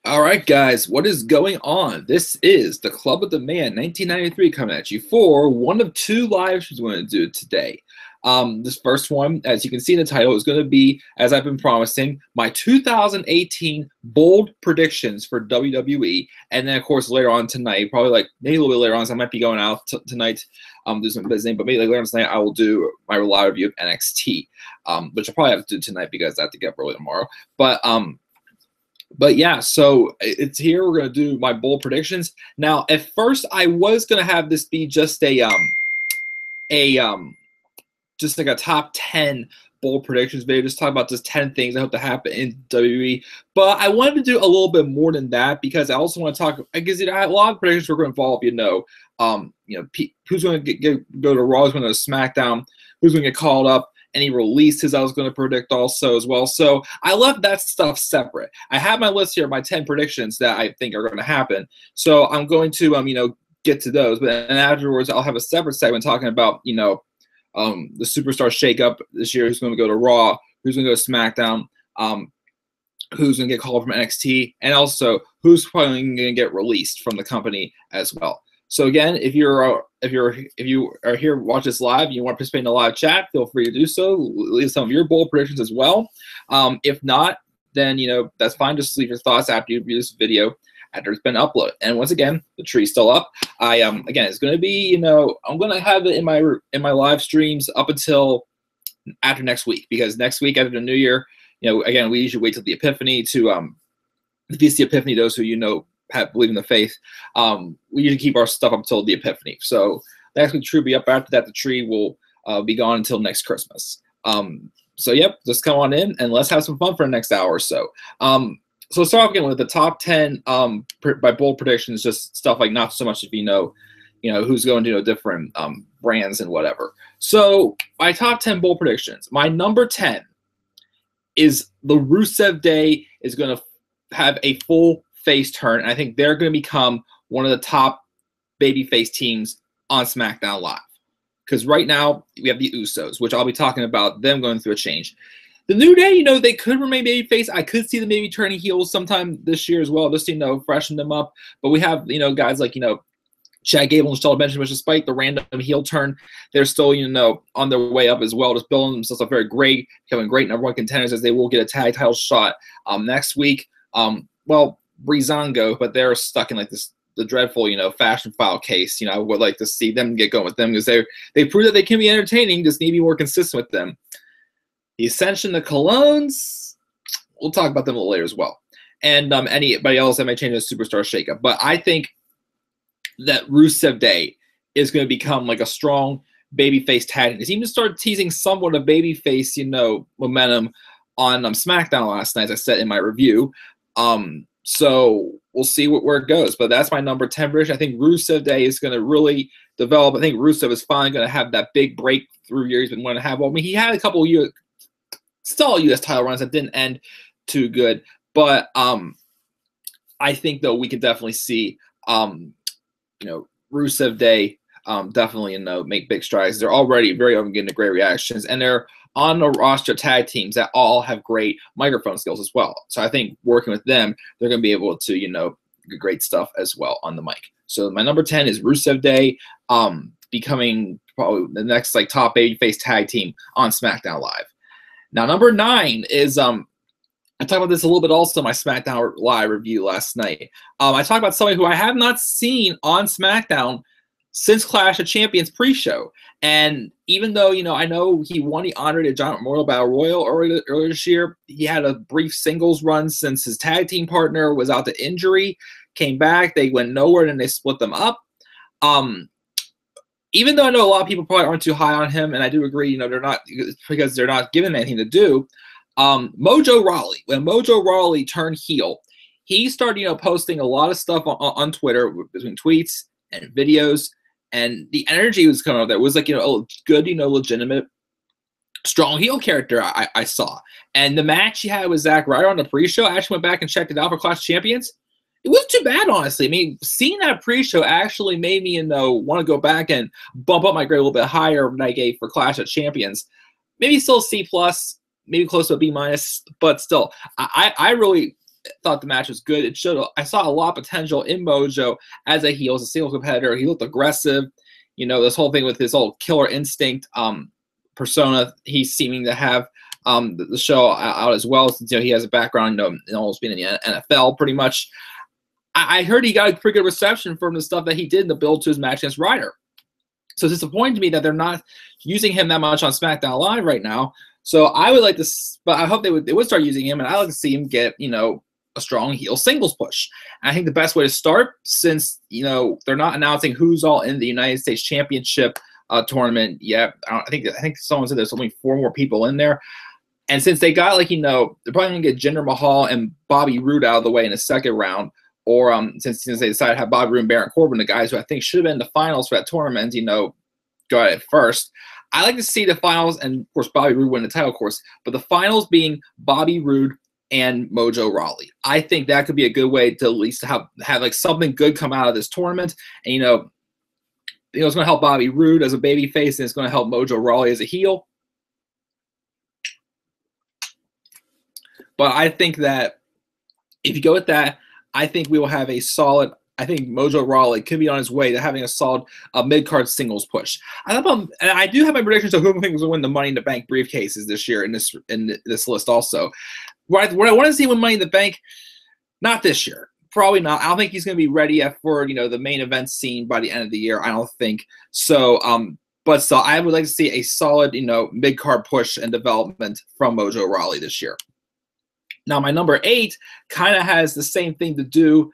All right, guys, what is going on? This is the Club of the Man 1993 coming at you for one of two live streams we're going to do today. This first one, as you can see in the title, is going to be, as I've been promising, my 2018 bold predictions for WWE. And then, of course, later on tonight, probably like maybe a little bit later on, so I might be going out tonight, do some business, but maybe later on tonight, I will do my live review of NXT, which I'll probably have to do tonight because I have to get up early tomorrow. But yeah, so it's here. We're gonna do my bold predictions. Now, at first, I was gonna have this be just just like a top 10 bold predictions video, just talk about just 10 things I hope to happen in WWE. But I wanted to do a little bit more than that because I also want to talk. Because a lot of predictions are going to involve, who's going to go to Raw, who's going to go to SmackDown, who's going to get called up. Any releases I was going to predict also as well. So I left that stuff separate. I have my list here, my 10 predictions that I think are going to happen. So I'm going to, get to those. But and afterwards, I'll have a separate segment talking about, the Superstar Shakeup this year, who's going to go to Raw, who's going to go to SmackDown, who's going to get called from NXT, and also who's probably going to get released from the company as well. So again, if you are here watch this live, you want to participate in the live chat, feel free to do so. Leave some of your bold predictions as well. If not, then that's fine. Just leave your thoughts after you view this video after it's been uploaded. And once again, the tree's still up. Again, it's going to be I'm going to have it in my live streams up until after next week, because next week after the New Year, again, we usually wait till the Epiphany to the Feast of the Epiphany. Those who believe in the faith, we usually keep our stuff up until the Epiphany. So next week tree will be up. After that, the tree will be gone until next Christmas. So yep, just come on in and let's have some fun for the next hour or so. So let's start off again with the top 10 by bold predictions, just stuff like not so much if who's going to different brands and whatever. So my top 10 bold predictions. My number 10 is the Rusev Day is going to have a full face turn, and I think they're going to become one of the top babyface teams on SmackDown Live. Because right now we have the Usos, which I'll be talking about them going through a change. The New Day, they could remain babyface. I could see them maybe turning heels sometime this year as well, just freshen them up. But we have guys like Chad Gable and Shelton Benjamin, which despite the random heel turn, they're still on their way up as well, just building themselves up very great, becoming great number one contenders, as they will get a tag title shot next week. Breezango, but they're stuck in the dreadful fashion file case. I would like to see them get going with them because they prove that they can be entertaining, just need to be more consistent with them. The Ascension, the Colognes, we'll talk about them a little later as well, and anybody else that may change the Superstar Shakeup. But I think that Rusev Day is going to become like a strong babyface tag team. He's even started teasing somewhat of babyface momentum on SmackDown last night, as I said in my review. So we'll see where it goes. But that's my number 10 prediction. I think Rusev Day is going to really develop. I think Rusev is finally going to have that big breakthrough year he's been wanting to have. Well, I mean, he had a couple of years, still U.S. title runs that didn't end too good. But I think, though, we can definitely see, Rusev Day definitely, make big strides. They're already very open, getting great reactions. And they're on the roster tag teams that all have great microphone skills as well. So I think working with them, they're going to be able to, get great stuff as well on the mic. So my number 10 is Rusev Day, becoming probably the next top babyface tag team on SmackDown Live. Now, number 9 is, I talked about this a little bit also in my SmackDown Live review last night. I talked about somebody who I have not seen on SmackDown since Clash of Champions pre-show. And even though, I know he won the Andre the Giant Memorial Battle Royal earlier this year, he had a brief singles run since his tag team partner was out to injury, came back, they went nowhere, and they split them up. Even though I know a lot of people probably aren't too high on him, and I do agree, they're not, because they're not given anything to do. Mojo Rawley, when Mojo Rawley turned heel, he started, posting a lot of stuff on Twitter, between tweets and videos. And the energy was coming out there. It was like, a good, legitimate, strong heel character I saw. And the match he had with Zack Ryder on the pre-show, I actually went back and checked it out for Clash of Champions. It wasn't too bad, honestly. I mean, seeing that pre-show actually made me, want to go back and bump up my grade a little bit higher than I gave for Clash of Champions. Maybe still C+, maybe close to a B-, but still, I really thought the match was good. It showed I saw a lot of potential in Mojo as a heel, as a single competitor. He looked aggressive. You know, this whole thing with his old killer instinct persona he's seeming to have the show out as well, since he has a background in almost being in the NFL pretty much. I heard he got a pretty good reception from the stuff that he did in the build to his match against Ryder. So it's disappointing to me that they're not using him that much on SmackDown Live right now. So I would like to, but I hope they would start using him, and I like to see him get a strong heel singles push. And I think the best way to start, since they're not announcing who's all in the United States Championship tournament yet. I think someone said there's only 4 more people in there. And since they got they're probably gonna get Jinder Mahal and Bobby Roode out of the way in the second round, or since they decided to have Bobby Roode and Baron Corbin, the guys who I think should have been in the finals for that tournament, go at it first. I like to see the finals, and of course Bobby Roode win the title, of course, but the finals being Bobby Roode and Mojo Rawley. I think that could be a good way to at least have something good come out of this tournament. And it's going to help Bobby Roode as a babyface, and it's going to help Mojo Rawley as a heel. But I think that if you go with that, I think we will have a solid. I think Mojo Rawley could be on his way to having a solid mid-card singles push. And I do have my predictions of who I think is going to win the Money in the Bank briefcases this year in this list also. What I want to see win Money in the Bank, not this year. Probably not. I don't think he's going to be ready for the main event scene by the end of the year. I don't think so. But still, I would like to see a solid mid-card push and development from Mojo Rawley this year. Now, my number 8 kind of has the same thing to do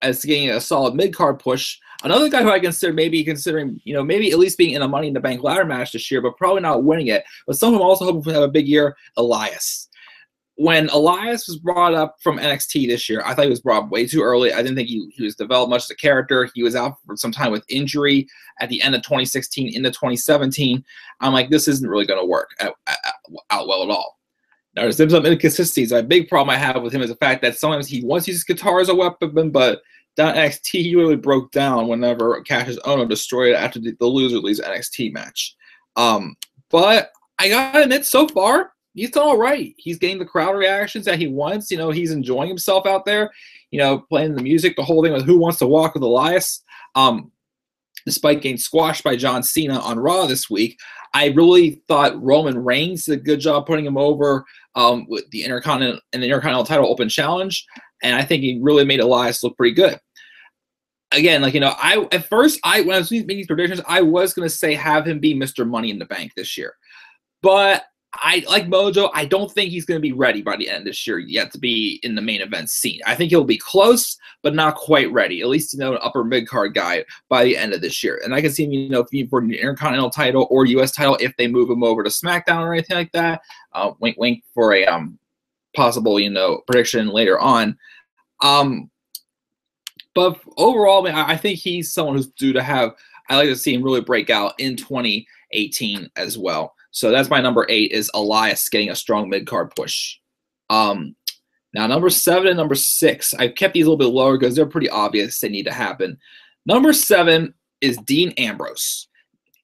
as getting a solid mid-card push. Another guy who I consider maybe at least being in a Money in the Bank ladder match this year, but probably not winning it. But someone I'm also hoping to have a big year, Elias. When Elias was brought up from NXT this year, I thought he was brought up way too early. I didn't think he was developed much as a character. He was out for some time with injury at the end of 2016 into 2017. I'm like, this isn't really going to work out well at all. Now, there's some inconsistencies. A big problem I have with him is the fact that sometimes he wants to use guitar as a weapon, but down at NXT, he really broke down whenever Cash's owner destroyed it after the loser leaves NXT match. But I gotta admit, so far, he's done all right. He's getting the crowd reactions that he wants. He's enjoying himself out there, playing the music, the whole thing with Who Wants to Walk with Elias. Despite getting squashed by John Cena on Raw this week, I thought Roman Reigns did a good job putting him over with the Intercontinental title open challenge, and I think he really made Elias look pretty good. Again, when I was making these predictions, I was going to say have him be Mr. Money in the Bank this year, but I like Mojo. I don't think he's going to be ready by the end of this year yet to be in the main event scene. I think he'll be close, but not quite ready. At least, an upper mid-card guy by the end of this year. And I can see him, for an Intercontinental title or U.S. title if they move him over to SmackDown or anything like that. Wink, wink for a possible, prediction later on. But overall, I think he's someone who's due to have. I like to see him really break out in 2018 as well. So that's my number 8 is Elias getting a strong mid-card push. Now, number 7 and number 6, I've kept these a little bit lower because they're pretty obvious they need to happen. Number 7 is Dean Ambrose.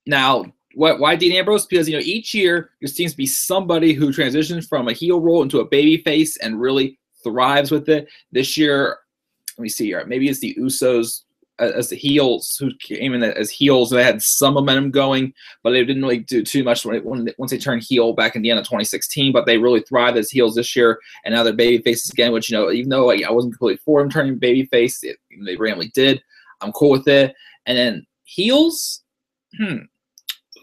Now, why Dean Ambrose? Because, each year there seems to be somebody who transitions from a heel role into a baby face and really thrives with it. This year, let me see here. Maybe it's the Usos as the heels who came in as heels. They had some momentum going, but they didn't really do too much once they turned heel back in the end of 2016. But they really thrived as heels this year, and now they're baby faces again. Which even though I wasn't completely for them turning baby face, they randomly did. I'm cool with it. And then heels, who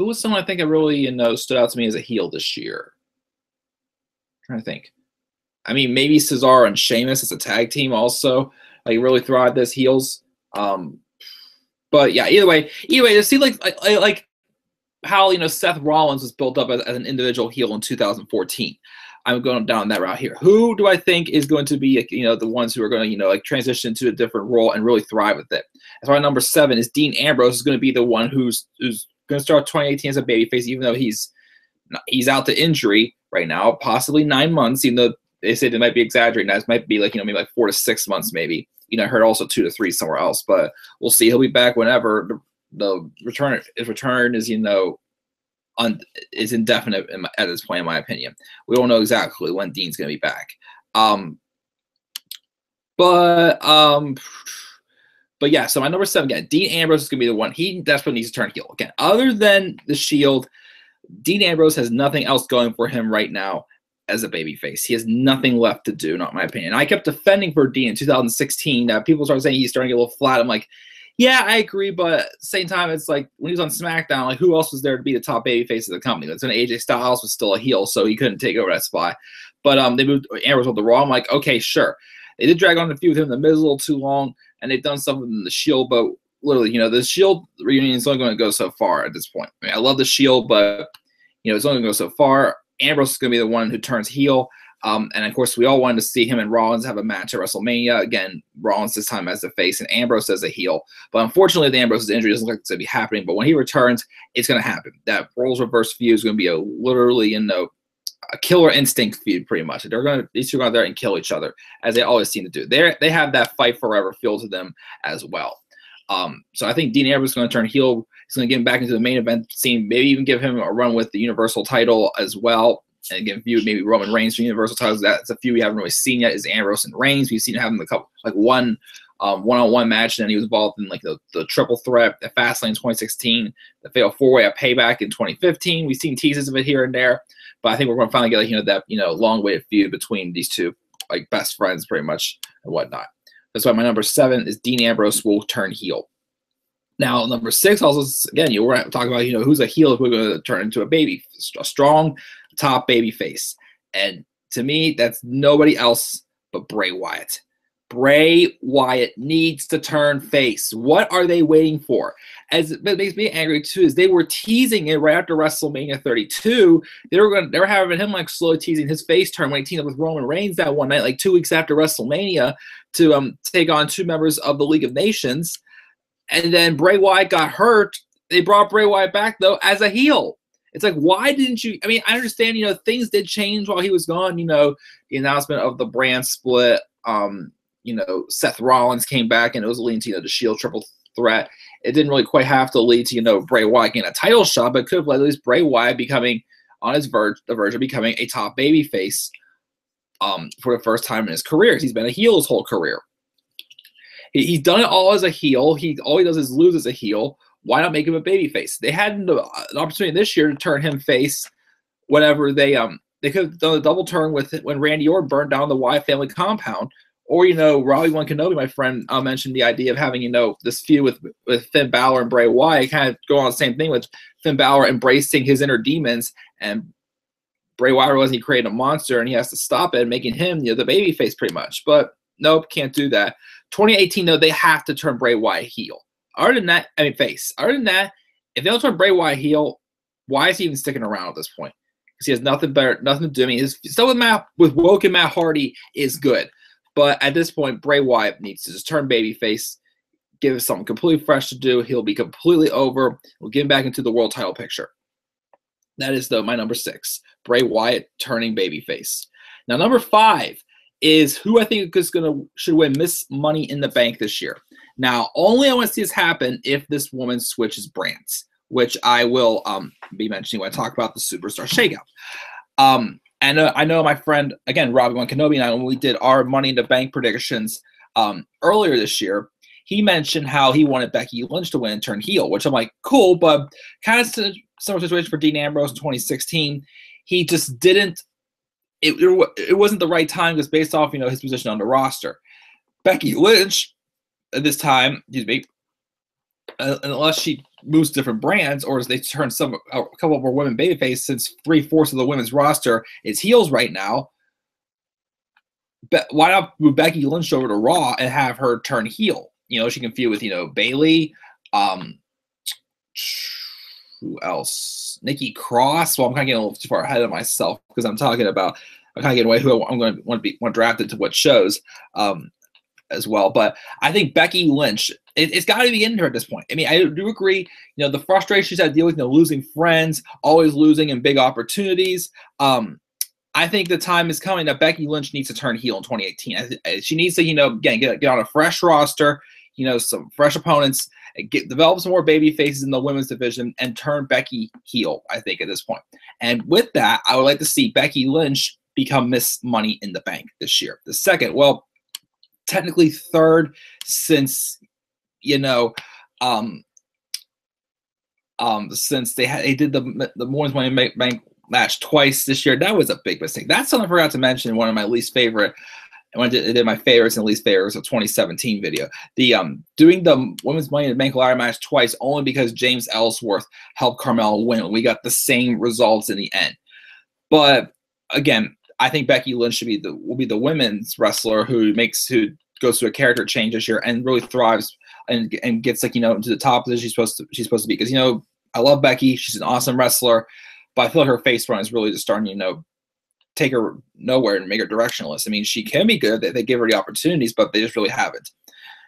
was someone I think I really stood out to me as a heel this year? I'm trying to think. I mean, maybe Cesaro and Sheamus as a tag team also really thrived as heels. But yeah, either way, to see like how Seth Rollins was built up as an individual heel in 2014. I'm going down that route here. Who do I think is going to be the ones who are going to transition to a different role and really thrive with it? That's why number 7 is Dean Ambrose is going to be the one who's going to start 2018 as a babyface, even though he's out to injury right now, possibly 9 months. Even though they say they might be exaggerating, that might be maybe 4 to 6 months maybe. I heard also 2 to 3 somewhere else, but we'll see. He'll be back whenever the return. His return is is indefinite at this point, in my opinion. We don't know exactly when Dean's going to be back. But yeah, so my number 7 again, Dean Ambrose is gonna be the one. He desperately needs to turn heel again. Other than the Shield, Dean Ambrose has nothing else going for him right now as a babyface. He has nothing left to do, not my opinion. I kept defending for Dean in 2016. People started saying he's starting to get a little flat. I'm like, yeah, I agree, but at the same time, it's like when he was on SmackDown, like who else was there to be the top babyface of the company? That's when AJ Styles was still a heel, so he couldn't take over that spot. But they moved Ambrose with the Raw. I'm like, okay, sure. They did drag on a feud with him in the Miz a little too long, and they've done something in the Shield, but literally, the Shield reunion is only going to go so far at this point. I mean, I love the Shield, but it's only going to go so far. Ambrose is going to be the one who turns heel. And of course, we all wanted to see him and Rollins have a match at WrestleMania. Again, Rollins this time as the face and Ambrose as a heel. But unfortunately, the Ambrose's injury doesn't look like it's going to be happening. But when he returns, it's going to happen. That roles reverse feud is going to be literally a killer instinct feud, pretty much. They're going to these two go out there and kill each other, as they always seem to do. They have that fight forever feel to them as well. So I think Dean Ambrose is going to turn heel. He's going to get him back into the main event scene, maybe even give him a run with the Universal title as well. And again, feud maybe Roman Reigns for Universal titles. That's a few we haven't really seen yet. Is Ambrose and Reigns. We've seen him having one-on-one match, and then he was involved in the triple threat at Fastlane 2016, the fatal 4-way at Payback in 2015. We've seen teases of it here and there, but I think we're going to finally get that long-awaited feud between these two best friends, pretty much, and whatnot. That's why my number 7 is Dean Ambrose will turn heel. Now, number 6, also, again, we're talking about, who's a heel if we're going to turn into a strong top baby face. And to me, that's nobody else but Bray Wyatt. Bray Wyatt needs to turn face. What are they waiting for? As it makes me angry too, is they were teasing it right after WrestleMania 32. They were having him slowly teasing his face turn when he teamed up with Roman Reigns that one night, 2 weeks after WrestleMania, to take on 2 members of the League of Nations. And then Bray Wyatt got hurt. They brought Bray Wyatt back though as a heel. It's like, why didn't you? I mean, I understand, things did change while he was gone. The announcement of the brand split. Seth Rollins came back and it was leading to the Shield triple threat. It didn't really quite have to lead to Bray Wyatt getting a title shot, but it could have led at least Bray Wyatt becoming on the verge of becoming a top baby face for the first time in his career. He's been a heel his whole career. He's done it all as a heel. All he does is lose as a heel. Why not make him a baby face? They had an opportunity this year to turn him face whenever they could have done a double turn with it when Randy Orton burned down the Wyatt family compound. Or, Robbie One Kenobi, my friend, mentioned the idea of having, this feud with Finn Balor and Bray Wyatt, kind of go on the same thing with Finn Balor embracing his inner demons, and Bray Wyatt realizing he created a monster and he has to stop it, making him, the baby face pretty much. But nope, can't do that. 2018, though, they have to turn Bray Wyatt heel. Other than that, face. Other than that, if they don't turn Bray Wyatt heel, why is he even sticking around at this point? Because he has nothing to do. I mean, his stuff with Woke and Matt Hardy is good. But at this point, Bray Wyatt needs to just turn babyface, give us something completely fresh to do. He'll be completely over. We'll get him back into the world title picture. That is, my number 6. Bray Wyatt turning babyface. Now, number 5 is who I think should win Miss Money in the Bank this year. Now, only I want to see this happen if this woman switches brands, which I will be mentioning when I talk about the Superstar Shakeup. And I know my friend, again, Robbie One Kenobi and I, when we did our Money in the Bank predictions earlier this year, he mentioned how he wanted Becky Lynch to win and turn heel, which I'm like, cool, but kind of similar situation for Dean Ambrose in 2016. He just didn't. It wasn't the right time just based off his position on the roster. Becky Lynch at this time, unless she moves different brands or as they turn a couple of our women babyface, since 3/4 of the women's roster is heels right now. Why not move Becky Lynch over to Raw and have her turn heel? She can feud with Bayley. Who else? Nikki Cross. Well, I'm kind of getting a little too far ahead of myself because I'm kind of getting away who I'm going to want drafted to what shows as well. But I think Becky Lynch, it's got to be in her at this point. I mean, I do agree. The frustrations I deal with, losing friends, always losing in big opportunities. I think the time is coming that Becky Lynch needs to turn heel in 2018. She needs to, again, get on a fresh roster, some fresh opponents, and develop some more baby faces in the women's division and turn Becky heel, I think, at this point. And with that, I would like to see Becky Lynch become Miss Money in the Bank this year. The second, well, technically third since, you know, since they did the Women's Money in the Bank match twice this year. That was a big mistake. That's something I forgot to mention. One of my least favorite. When I did my favorites and least favorites of 2017 video, the doing the Women's Money in the Bank ladder match twice only because James Ellsworth helped Carmella win. We got the same results in the end. But again, I think Becky Lynch will be the women's wrestler who goes through a character change this year and really thrives and gets, like, you know, to the top position she's supposed to be. Because, you know, I love Becky, she's an awesome wrestler, but I feel like her face run is really just starting to, you know, take her nowhere and make her directionless. I mean, she can be good. They give her the opportunities, but they just really haven't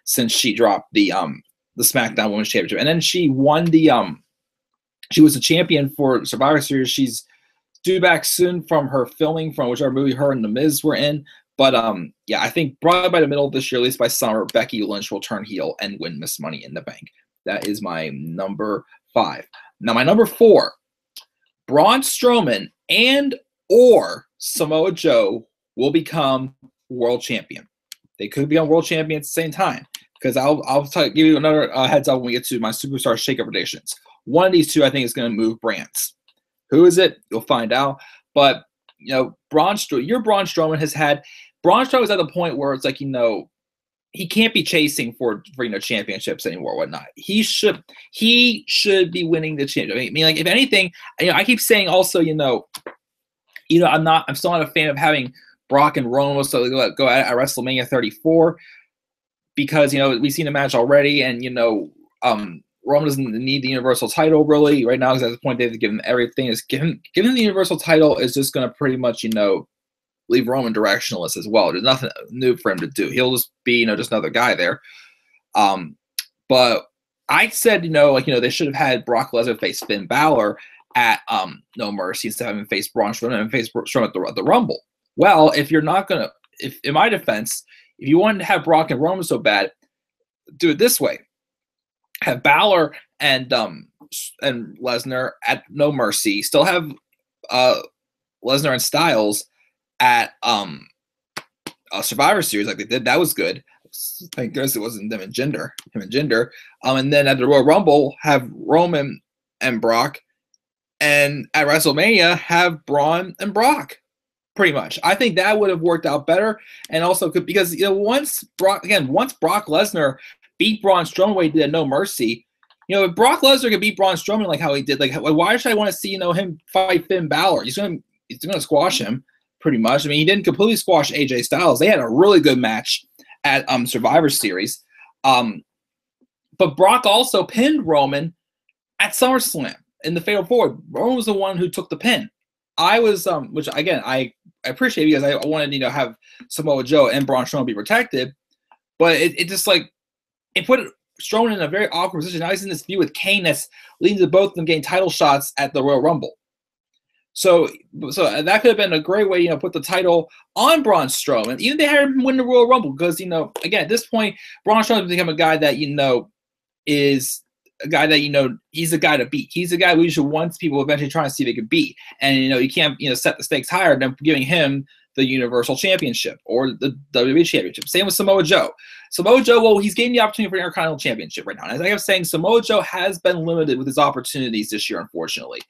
since she dropped the SmackDown Women's Championship. And then she won she was a champion for Survivor Series. She's due back soon from her filming from whichever movie her and The Miz were in. But yeah, I think probably by the middle of this year, at least by summer, Becky Lynch will turn heel and win Miss Money in the Bank. That is my number 5. Now my number 4, Braun Strowman or Samoa Joe will become world champion. They could be on world champion at the same time, because I'll give you another heads up when we get to my Superstar Shakeup predictions. One of these two I think is going to move brands. Who is it? You'll find out. But, you know, Braun Strowman is at the point where it's like, you know, he can't be chasing for you know, championships anymore, whatnot. He should be winning the championship. I mean, like, if anything, you know, I keep saying also, you know, I'm still not a fan of having Brock and Roman go at WrestleMania 34 because, you know, we've seen a match already, and, you know, Roman doesn't need the Universal title really right now, because at this point they've given him everything. Giving the Universal title is just going to pretty much, you know, leave Roman directionless as well. There's nothing new for him to do. He'll just be, you know, just another guy there. But I said, you know, like, you know, they should have had Brock Lesnar face Finn Balor at No Mercy instead of having faced Braun Strowman and faced Strowman at the Rumble. Well, if you're not gonna, if in my defense, if you wanted to have Brock and Roman so bad, do it this way: have Balor and Lesnar at No Mercy. Still have Lesnar and Styles at a Survivor Series like they did. That was good. Thank goodness it wasn't him and Jinder. And then at the Royal Rumble, have Roman and Brock. And at WrestleMania, have Braun and Brock, pretty much. I think that would have worked out better, and also because, you know, once Brock Lesnar beat Braun Strowman the way he did at No Mercy, you know, if Brock Lesnar could beat Braun Strowman like how he did, like, why should I want to see, you know, him fight Finn Balor? He's gonna squash him, pretty much. I mean, he didn't completely squash AJ Styles. They had a really good match at Survivor Series, but Brock also pinned Roman at SummerSlam. In the Fatal 4, Roman was the one who took the pin. I was, which again, I appreciate, because I wanted, you know, have Samoa Joe and Braun Strowman be protected, but it just, like, it put Strowman in a very awkward position. Now he's in this feud with Kane that's leading to both of them getting title shots at the Royal Rumble. So that could have been a great way, you know, put the title on Braun Strowman. Even if they had him win the Royal Rumble, because, you know, again, at this point, Braun Strowman has become a guy that, you know, is a guy that, you know, he's a guy to beat. He's a guy we usually want people eventually trying to see if they can beat. And, you know, you can't, you know, set the stakes higher than giving him the Universal Championship or the WWE Championship. Same with Samoa Joe. Samoa Joe, well, he's getting the opportunity for the Intercontinental Championship right now. And as I was saying, Samoa Joe has been limited with his opportunities this year, unfortunately.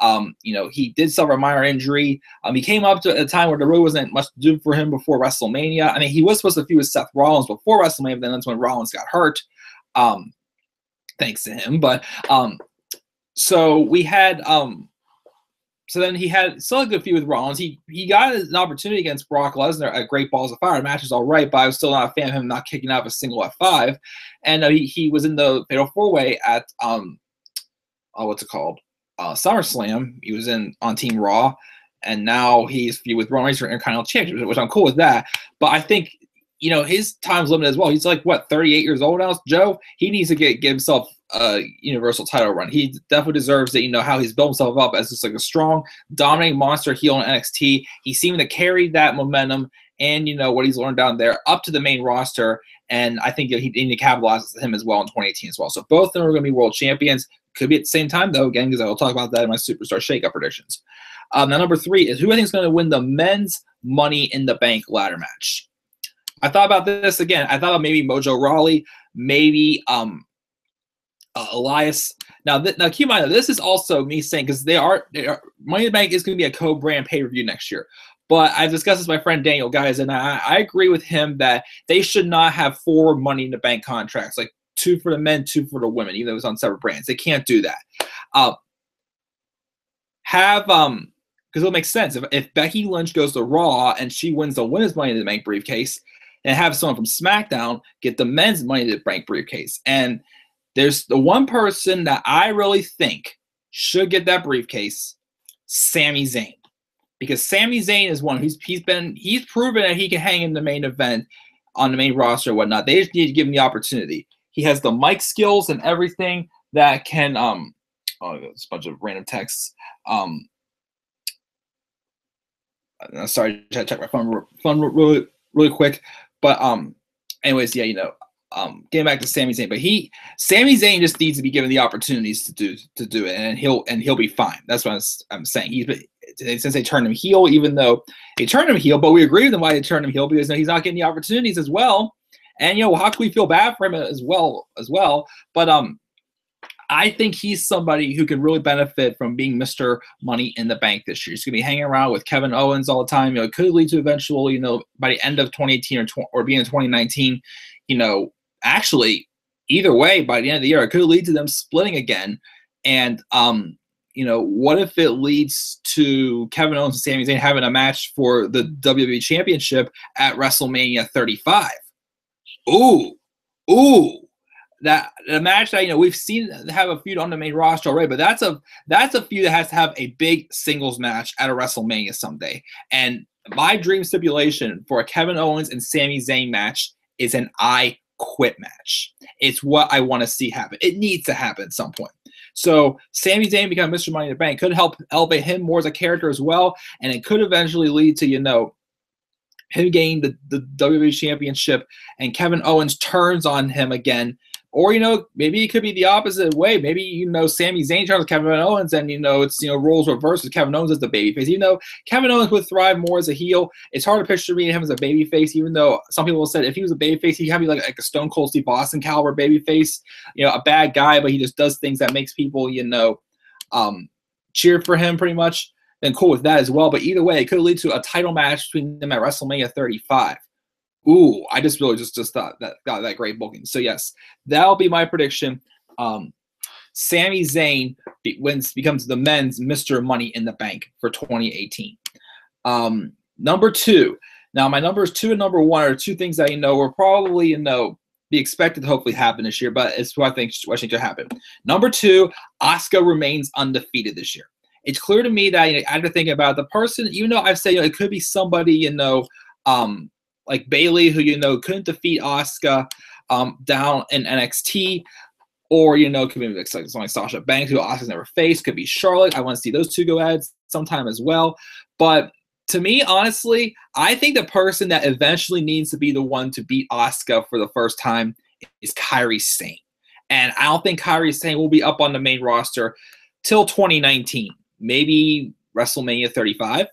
You know, he did suffer a minor injury. He came up to a time where there really wasn't much to do for him before WrestleMania. I mean, he was supposed to feud with Seth Rollins before WrestleMania, but then that's when Rollins got hurt. Thanks to him. But so we had so then he had still a good feud with Rollins. He got an opportunity against Brock Lesnar at Great Balls of Fire. The match was all right, but I was still not a fan of him not kicking out of a single F5. And he was in the Fatal 4-Way at what's it called? SummerSlam. He was on Team Raw, and now he's feud with Roman Reigns for Intercontinental Championship, which I'm cool with that. But I think, you know, his time's limited as well. He's like, what, 38 years old now, Joe? He needs to give himself a Universal title run. He definitely deserves it. You know, how he's built himself up as just like a strong, dominating monster heel in NXT. He seemed to carry that momentum and, you know, what he's learned down there up to the main roster. And I think he need to capitalize him as well in 2018 as well. So both of them are going to be world champions. Could be at the same time, though, again, because I will talk about that in my Superstar Shakeup predictions. Now, number 3 is who I think is going to win the men's Money in the Bank ladder match. I thought about this again. I thought about maybe Mojo Rawley, maybe Elias. Now keep in mind, this is also me saying, because they are Money in the Bank is going to be a co-brand pay-per-view next year. But I've discussed this with my friend Daniel, guys, and I agree with him that they should not have 4 Money in the Bank contracts, like 2 for the men, 2 for the women, even though it's on separate brands. They can't do that. Because it'll make sense if Becky Lynch goes to Raw and she wins the women's Money in the Bank briefcase, and have someone from SmackDown get the men's Money in the Bank briefcase. And there's the one person that I really think should get that briefcase, Sami Zayn. Because Sami Zayn is one he's proven that he can hang in the main event on the main roster and whatnot. They just need to give him the opportunity. He has the mic skills and everything that can it's a bunch of random texts. Sorry, I check my phone really quick. But anyways, yeah, getting back to Sami Zayn, but Sami Zayn just needs to be given the opportunities to do it, and he'll be fine. That's what I'm saying. Since they turned him heel, even though they turned him heel, but we agree with them why they turned him heel, because he's not getting the opportunities as well. And how can we feel bad for him as well? But I think he's somebody who can really benefit from being Mr. Money in the Bank this year. He's going to be hanging around with Kevin Owens all the time. It could lead to eventually, by the end of 2018 or beginning of 2019, actually, either way, by the end of the year, it could lead to them splitting again. And, what if it leads to Kevin Owens and Sami Zayn having a match for the WWE Championship at WrestleMania 35? Ooh. That the match that we've seen have a feud on the main roster already, but that's a feud that has to have a big singles match at a WrestleMania someday. And my dream stipulation for a Kevin Owens and Sami Zayn match is an I Quit match. It's what I want to see happen. It needs to happen at some point. So Sami Zayn becoming Mr. Money in the Bank could help elevate him more as a character as well, and it could eventually lead to him gaining the WWE Championship, and Kevin Owens turns on him again. Or, maybe it could be the opposite way. Maybe, Sami Zayn turns on Kevin Owens, and, it's, roles reversed with Kevin Owens as the babyface. Kevin Owens would thrive more as a heel. It's hard to picture him as a babyface, even though some people said if he was a babyface, he'd have like a Stone Cold Steve Austin caliber babyface. A bad guy, but he just does things that makes people, cheer for him pretty much. Then cool with that as well. But either way, it could lead to a title match between them at WrestleMania 35. Ooh, I just really just thought that got that great booking. So yes, that'll be my prediction. Sami Zayn becomes the men's Mr. Money in the Bank for 2018. Number 2. Now my numbers 2 and number 1 are 2 things that will probably be expected to hopefully happen this year, but it's what I think should happen. Number 2, Asuka remains undefeated this year. It's clear to me that after thinking about the person, even though I've said it could be somebody like Bayley, who couldn't defeat Asuka down in NXT, or could be like someone like Sasha Banks, who Asuka's never faced. Could be Charlotte. I want to see those 2 go at sometime as well. But to me, honestly, I think the person that eventually needs to be the one to beat Asuka for the first time is Kairi Sane. And I don't think Kairi Sane will be up on the main roster till 2019. Maybe WrestleMania 35.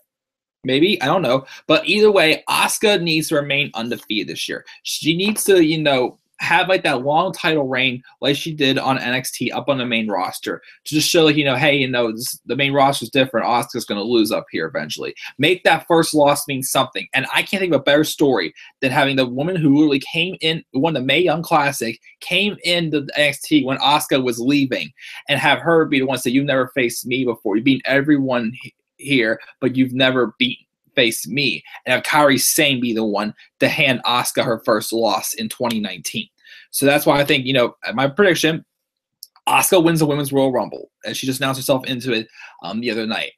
Maybe, I don't know. But either way, Asuka needs to remain undefeated this year. She needs to, have like that long title reign like she did on NXT up on the main roster to just show hey, the main roster is different. Asuka's going to lose up here eventually. Make that first loss mean something. And I can't think of a better story than having the woman who literally came in, won the Mae Young Classic, came into NXT when Asuka was leaving, and have her be the one to say, you've never faced me before. You've beaten everyone here, but you've never faced me, and have Kairi Sane be the one to hand Asuka her first loss in 2019. So that's why I think, my prediction, Asuka wins the Women's Royal Rumble, and she just announced herself into it the other night.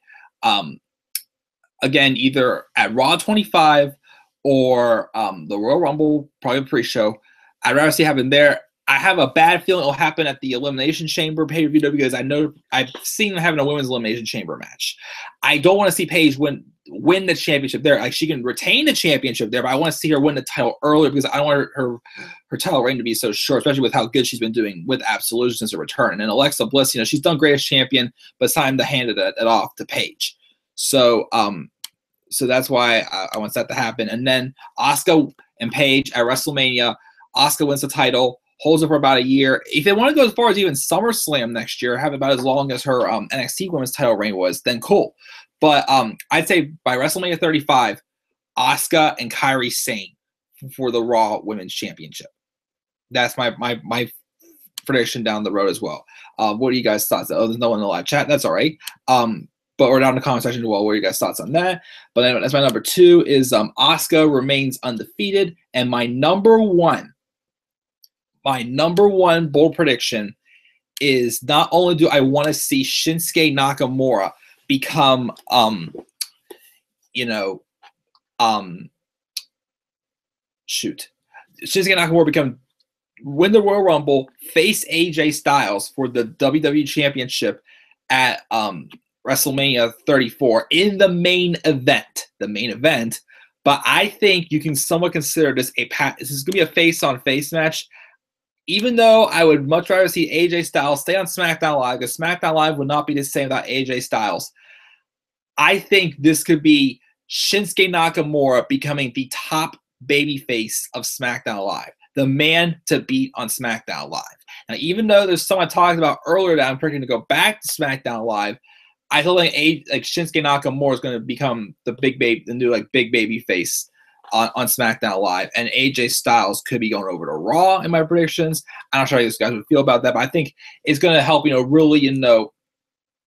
Again, either at Raw 25 or the Royal Rumble, probably pre-show. I'd rather see it happen there. I have a bad feeling it'll happen at the Elimination Chamber pay-per-view, because I know I've seen them having a Women's Elimination Chamber match. I don't want to see Paige win the championship there. Like, she can retain the championship there, but I want to see her win the title earlier, because I don't want her title reign to be so short, especially with how good she's been doing with Absolution since her return. And Alexa Bliss, she's done great as champion, but it's time to hand it off to Paige. So that's why I want that to happen. And then Asuka and Paige at WrestleMania. Asuka wins the title, holds it for about a year. If they want to go as far as even SummerSlam next year, have about as long as her NXT Women's title reign was, then cool. But I'd say by WrestleMania 35, Asuka and Kairi Sane for the Raw Women's Championship. That's my prediction down the road as well. What are you guys' thoughts? Oh, there's no one in the live chat. That's all right. But we're down in the comment section as well. What are you guys' thoughts on that? But then that's my number 2 is Asuka remains undefeated. And my number one bold prediction is not only do I want to see Shinsuke Nakamura become, Shinsuke Nakamura win the Royal Rumble, face AJ Styles for the WWE Championship at WrestleMania 34 in the main event. But I think you can somewhat consider this this is going to be a face-on-face match. Even though I would much rather see AJ Styles stay on SmackDown Live, because SmackDown Live would not be the same without AJ Styles. I think this could be Shinsuke Nakamura becoming the top babyface of SmackDown Live, the man to beat on SmackDown Live. Now, even though there's someone talked about earlier that I'm predicting to go back to SmackDown Live, I feel like Shinsuke Nakamura is going to become the new big baby face on SmackDown Live, and AJ Styles could be going over to Raw in my predictions. I'm not sure how you guys would feel about that, but I think it's going to help, really,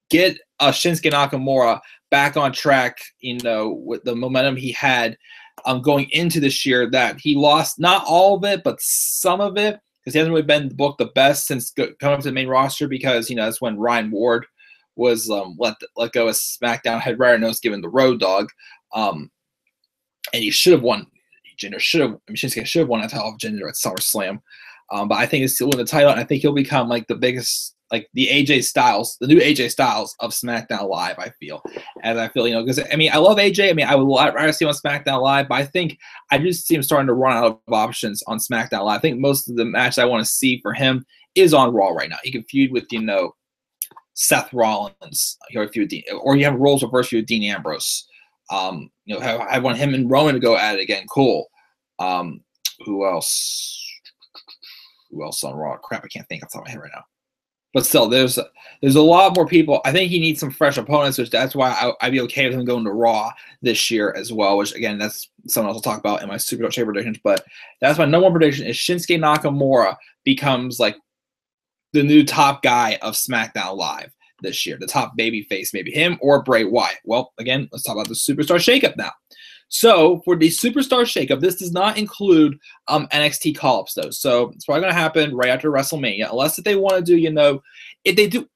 get Shinsuke Nakamura back on track, with the momentum he had going into this year, that he lost not all of it, but some of it, because he hasn't really been booked the best since coming up to the main roster, because, that's when Ryan Ward was let go as SmackDown head writer, and was given the road dog. And he should have won. Shinsuke should have won that title of Jinder at SummerSlam. But I think he's still win the title, and I think he'll become the biggest, the AJ Styles, the new AJ Styles of SmackDown Live, I feel. And I feel, because I love AJ. I would rather see him on SmackDown Live, but I think I just see him starting to run out of options on SmackDown Live. I think most of the match I want to see for him is on Raw right now. He can feud with, Seth Rollins, or you have roles reversed with Dean Ambrose. I want him and Roman to go at it again. Cool. Who else? Who else on Raw? Crap, I can't think off the top of my head right now. But still, there's a lot more people. I think he needs some fresh opponents, which that's why I'd be okay with him going to Raw this year as well. Which again, that's something else I'll talk about in my Superstar Shakeup predictions. But that's my number one prediction: is Shinsuke Nakamura becomes the new top guy of SmackDown Live this year, the top babyface, maybe him or Bray Wyatt. Well, again, let's talk about the Superstar Shakeup now. So for the Superstar Shakeup, this does not include NXT call-ups though. So it's probably going to happen right after WrestleMania, unless if they want to do, if they do,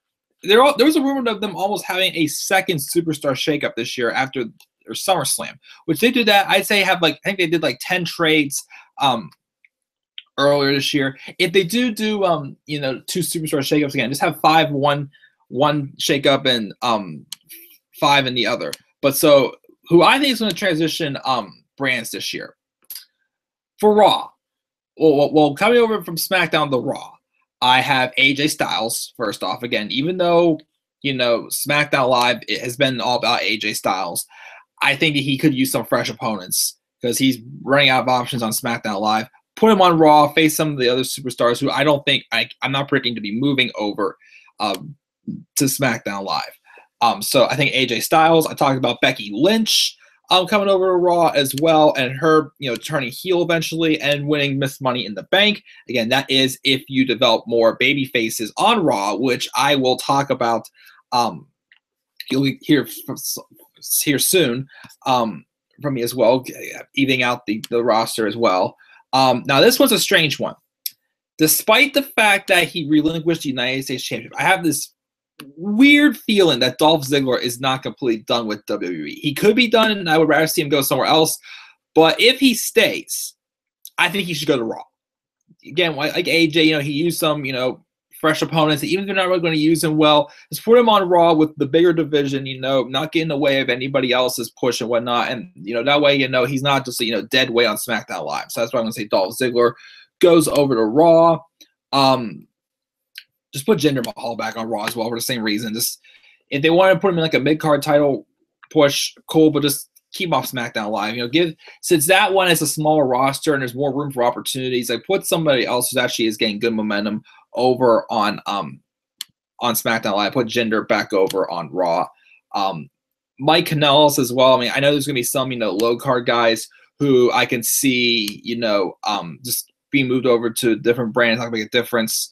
there was a rumor of them almost having a second Superstar Shakeup this year after their SummerSlam, which they do that. I'd say have I think they did 10 trades earlier this year. If they do 2 Superstar Shakeups again, just have 5 one shakeup and 5 in the other. But so who I think is going to transition brands this year for Raw. Well, coming over from SmackDown to Raw, I have AJ Styles first off. Again, even though SmackDown Live it has been all about AJ Styles, I think that he could use some fresh opponents because he's running out of options on SmackDown Live. Put him on Raw, face some of the other superstars who I don't think I'm not predicting to be moving over to SmackDown Live. So I think AJ Styles. I talked about Becky Lynch coming over to Raw as well, and her turning heel eventually and winning Miss Money in the Bank. Again, that is if you develop more baby faces on Raw, which I will talk about. You'll hear soon from me as well, evening out the roster as well. Now this one's a strange one. Despite the fact that he relinquished the United States Championship, I have this weird feeling that Dolph Ziggler is not completely done with WWE. He could be done, and I would rather see him go somewhere else. But if he stays, I think he should go to Raw. Again, like AJ, he used some, fresh opponents. Even if they're not really going to use him well, just put him on Raw with the bigger division, not get in the way of anybody else's push and whatnot. And, that way, he's not just, dead weight on SmackDown Live. So that's why I'm going to say Dolph Ziggler goes over to Raw. Just put Jinder Mahal back on Raw as well for the same reason. Just if they want to put him in a mid-card title push, cool, but just keep off SmackDown Live. Since that one is a smaller roster and there's more room for opportunities, like put somebody else who actually is getting good momentum over on SmackDown Live. Put Jinder back over on Raw. Mike Kanellis as well. I mean, I know there's gonna be some low card guys who I can see just being moved over to different brands, not gonna make a difference.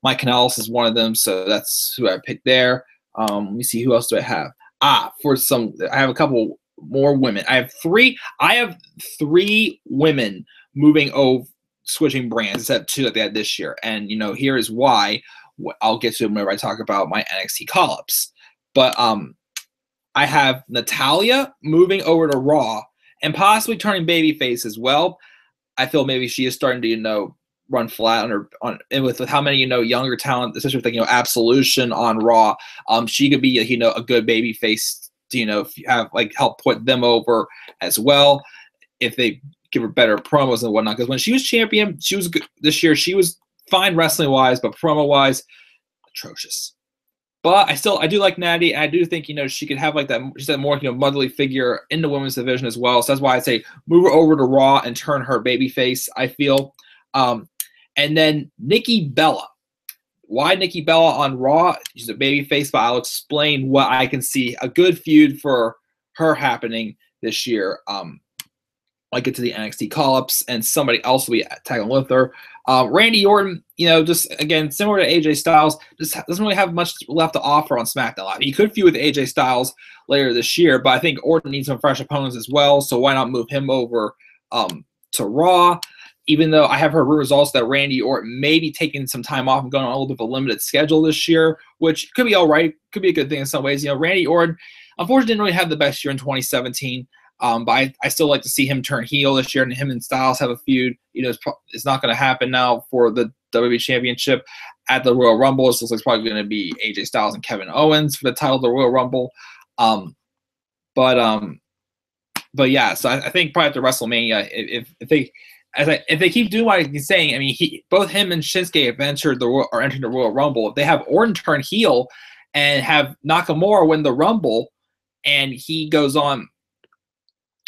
Mike Kanellis is one of them, so that's who I picked there. Let me see, who else do I have? I have a couple more women. I have three women moving over, switching brands instead of 2 that they had this year. And here is why. I'll get to it whenever I talk about my NXT call-ups. But I have Natalya moving over to Raw and possibly turning babyface as well. I feel maybe she is starting to run flat and with how many younger talent, especially with Absolution on Raw, she could be a good babyface to have help put them over as well if they give her better promos and whatnot. Because when she was champion, she was good this year. She was fine wrestling wise, but promo wise, atrocious. But I do like Natty. I do think she could have that. She's that more motherly figure in the women's division as well. So that's why I say move her over to Raw and turn her babyface. I feel. And then Nikki Bella. Why Nikki Bella on Raw? She's a babyface, but I'll explain what I can see a good feud for her happening this year. I get to the NXT call-ups, and somebody else will be tagging with her. Randy Orton, just again similar to AJ Styles, just doesn't really have much left to offer on SmackDown Live. He could feud with AJ Styles later this year, but I think Orton needs some fresh opponents as well. So why not move him over to Raw? Even though I have heard rumors also that Randy Orton may be taking some time off and going on a little bit of a limited schedule this year, which could be all right. Could be a good thing in some ways. Randy Orton, unfortunately, didn't really have the best year in 2017. But I still like to see him turn heel this year, and him and Styles have a feud. It's not going to happen now for the WWE Championship at the Royal Rumble. It looks like it's probably going to be AJ Styles and Kevin Owens for the title of the Royal Rumble. But yeah, so I think probably after WrestleMania, if they keep doing what he's saying, I mean, both him and Shinsuke have entering the Royal Rumble. If they have Orton turn heel and have Nakamura win the Rumble, and he goes on.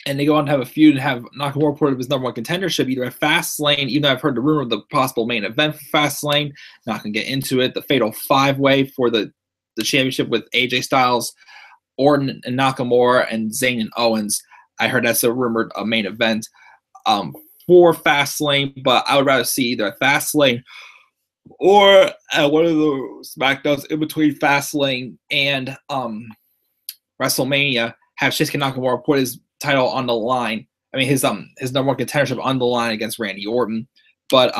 And they go on to have a feud and have Nakamura put up his #1 contendership, either at Fastlane, even though I've heard the rumor of the possible main event for Fastlane. Not going to get into it. The Fatal 5-Way for the championship with AJ Styles, Orton and Nakamura, and Zayn and Owens. I heard that's a rumored main event for Fastlane, but I would rather see either at Fastlane or at one of the SmackDowns in between Fastlane and WrestleMania, have Shinsuke Nakamura put his title on the line. I mean, his #1 contendership on the line against Randy Orton. But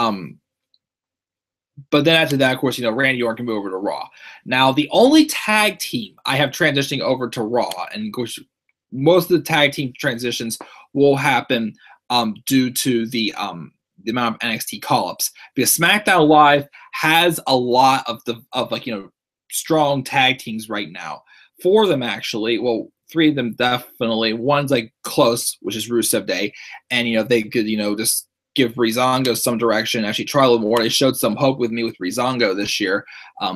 then after that, of course, Randy Orton can move over to Raw. Now, the only tag team I have transitioning over to Raw, and of course, most of the tag team transitions will happen due to the amount of NXT call-ups, because SmackDown Live has a lot of strong tag teams right now. 4 of them actually. Well, 3 of them definitely. One's close, which is Rusev Day, and they could just give Breezango some direction, actually try a little more. They showed some hope with me with Breezango this year.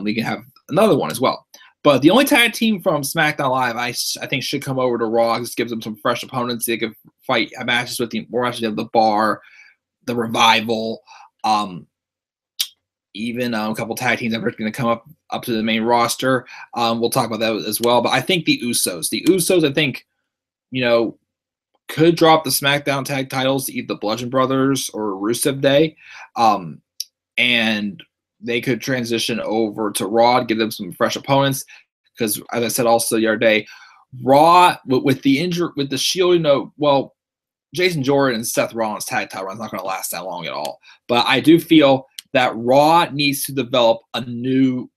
We can have another one as well. But the only tag team from SmackDown Live I think should come over to Raw. Just gives them some fresh opponents. They could fight matches with the Bar, the Revival, even a couple tag teams that are going to come up to the main roster. We'll talk about that as well. But I think the Usos, I think, could drop the SmackDown tag titles to either the Bludgeon Brothers or Rusev Day. And they could transition over to Raw, give them some fresh opponents. Because, as I said also the other day, Raw, with the Shield, Jason Jordan and Seth Rollins tag title run is not going to last that long at all. But I do feel that Raw needs to develop a new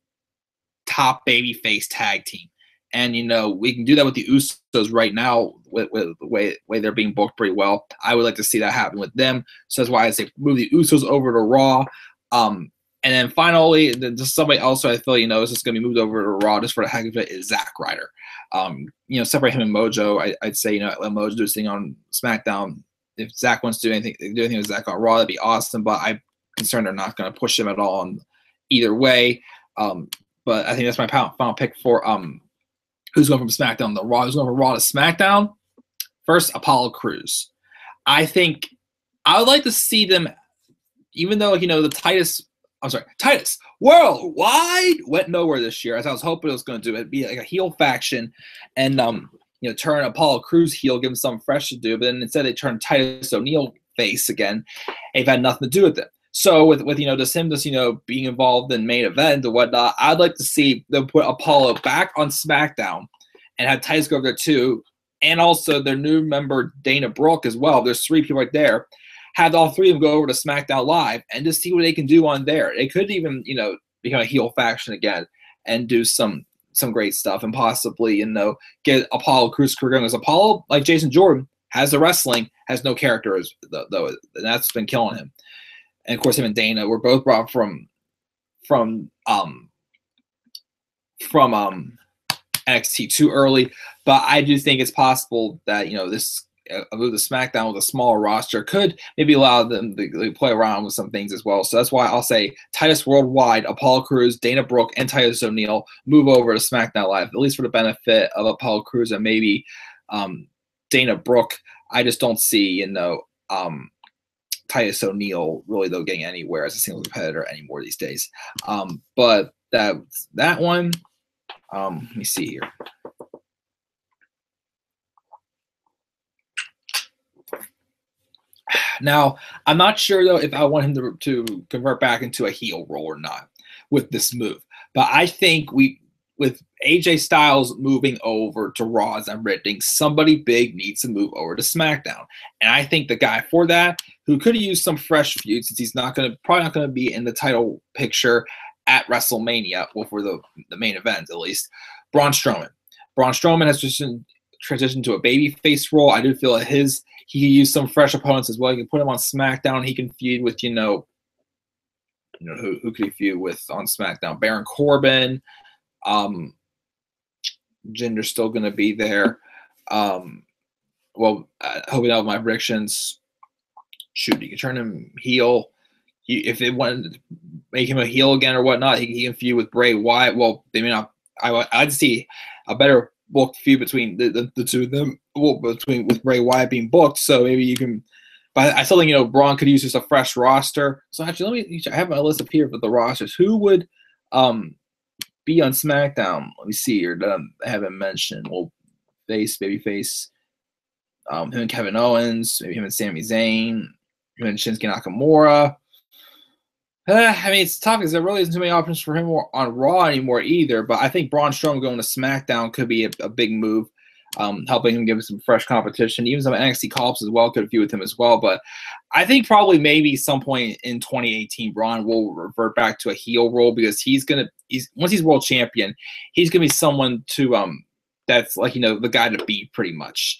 top babyface tag team. And, we can do that with the Usos right now with the way they're being booked pretty well. I would like to see that happen with them. So that's why I say move the Usos over to Raw. And then finally, just somebody else I feel, is just going to be moved over to Raw just for the heck of it is Zack Ryder. Separate him and Mojo. I'd say, let Mojo do his thing on SmackDown. If Zack wants to do anything with Zack on Raw, that'd be awesome. But I'm concerned they're not going to push him at all on either way. But I think that's my final pick for who's going from SmackDown to Raw. Who's going from Raw to SmackDown? First, Apollo Crews. I think I would like to see them, even though the Titus Worldwide went nowhere this year, as I was hoping it was going to do. It'd be like a heel faction, and turn Apollo Crews heel, give him something fresh to do. But then instead they turned Titus O'Neil face again. They've had nothing to do with it. So with just him being involved in main event and whatnot, I'd like to see them put Apollo back on SmackDown and have Titus go over there too, and also their new member Dana Brooke as well. There's 3 people right there. Have all 3 of them go over to SmackDown Live and just see what they can do on there. They could even become a heel faction again and do some great stuff, and possibly get Apollo Crews career going. Because Apollo, like Jason Jordan, has the wrestling, has no character though, and that's been killing him. And of course, him and Dana were both brought from NXT too early. But I do think it's possible that this move to SmackDown with a smaller roster could maybe allow them to play around with some things as well. So that's why I'll say Titus Worldwide, Apollo Crews, Dana Brooke, and Titus O'Neil move over to SmackDown Live, at least for the benefit of Apollo Crews and maybe Dana Brooke. I just don't see Titus O'Neil really though getting anywhere as a single competitor anymore these days. But that one, let me see here. Now, I'm not sure though if I want him to convert back into a heel role or not with this move. But I think with AJ Styles moving over to Raw, as I'm predicting, somebody big needs to move over to SmackDown. And I think the guy for that, who could have used some fresh feud, since he's probably not going to be in the title picture at WrestleMania, well, for the main event at least, Braun Strowman. Braun Strowman has just transitioned to a babyface role. I do feel that he can use some fresh opponents as well. You can put him on SmackDown. He can feud with who could he feud with on SmackDown? Baron Corbin. Jinder's still going to be there. Hoping out of my predictions. Shoot, you can turn him heel. If they wanted to make him a heel again or whatnot, he can feud with Bray Wyatt. Well, they may not. I'd see a better booked feud between the two of them. Well, with Bray Wyatt being booked, so maybe you can. But I still think Braun could use just a fresh roster. So actually, I have my list up here for the rosters. Who would be on SmackDown? Let me see here that I haven't mentioned. Well, babyface. Him and Kevin Owens, maybe him and Sami Zayn, him and Shinsuke Nakamura. I mean, it's tough because there really isn't too many options for him on Raw anymore either. But I think Braun Strowman going to SmackDown could be a big move, helping him give some fresh competition. Even some NXT Callups as well could feud with him as well. But I think probably maybe some point in 2018, Braun will revert back to a heel role because once he's world champion, he's gonna be someone to that's like the guy to beat pretty much.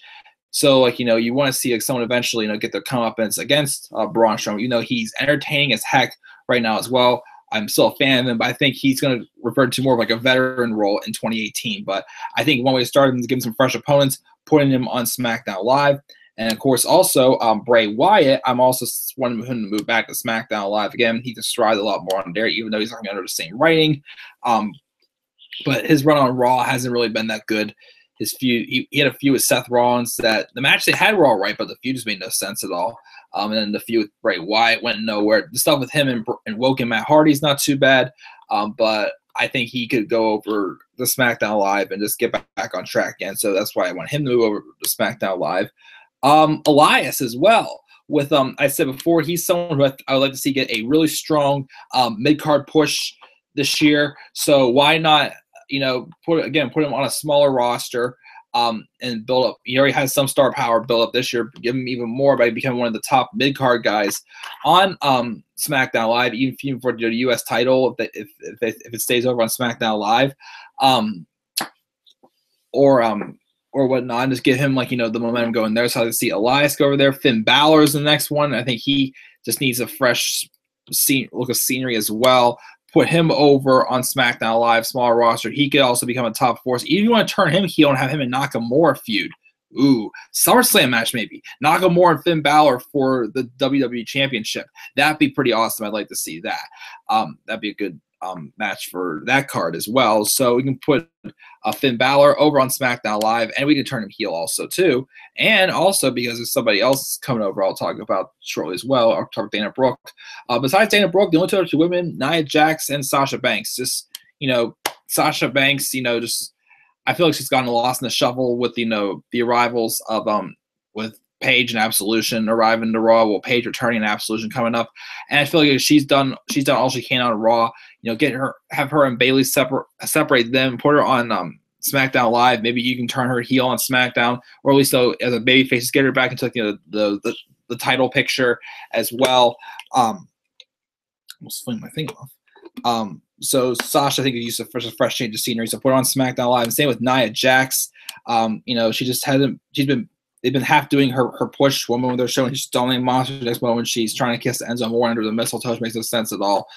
So you want to see someone eventually get their comeuppance against Braun Strowman. He's entertaining as heck right now as well. I'm still a fan of him, but I think he's going to revert to more of like a veteran role in 2018. But I think one way to start him is give him some fresh opponents, putting him on SmackDown Live. And, of course, also Bray Wyatt, I'm also wanting him to move back to SmackDown Live again. He just strides a lot more on there, even though he's not going to be under the same writing. But his run on Raw hasn't really been that good. His feud, he had a feud with Seth Rollins that the match they had were all right, but the feud just made no sense at all. And then the feud with Bray Wyatt went nowhere. The stuff with him and Woken Matt Hardy's not too bad, but I think he could go over the SmackDown Live and just get back on track again. So that's why I want him to move over to SmackDown Live. Elias as well. With I said before, he's someone who I would like to see get a really strong mid-card push this year. So why not? Put him on a smaller roster and build up. He already has some star power built up this year. Give him even more by becoming one of the top mid-card guys on SmackDown Live, even for the U.S. title if it stays over on SmackDown Live, or whatnot. And just give him the momentum going there. So I see Elias go over there. Finn Balor's the next one. I think he just needs a fresh look of scenery as well. Put him over on SmackDown Live, smaller roster. He could also become a top force. Even if you want to turn him heel and have him and Nakamura feud. Ooh, SummerSlam match maybe. Nakamura and Finn Balor for the WWE Championship. That'd be pretty awesome. I'd like to see that. That'd be a good match for that card as well. So we can put Finn Balor over on SmackDown Live, and we can turn him heel also too. And also because there's somebody else coming over, I'll talk about shortly as well. I'll talk Dana Brooke. Besides Dana Brooke, the only two other two women, Nia Jax and Sasha Banks. Just Sasha Banks, just I feel like she's gotten lost in the shuffle with the arrivals of with Paige and Absolution arriving to Raw. Well, Paige returning and Absolution coming up, and I feel like she's done all she can on Raw. Have her and Bayley separate them, put her on SmackDown Live. Maybe you can turn her heel on SmackDown, or at least though as a babyface, get her back into the title picture as well. Almost fling my thing off. So Sasha, I think, used a fresh change of scenery, so put her on SmackDown Live. And same with Nia Jax. She just hasn't. They've been half doing her push. One moment they're showing she's stalling monster. Next moment she's trying to kiss the Enzo Amore under the mistletoe, which makes no sense at all.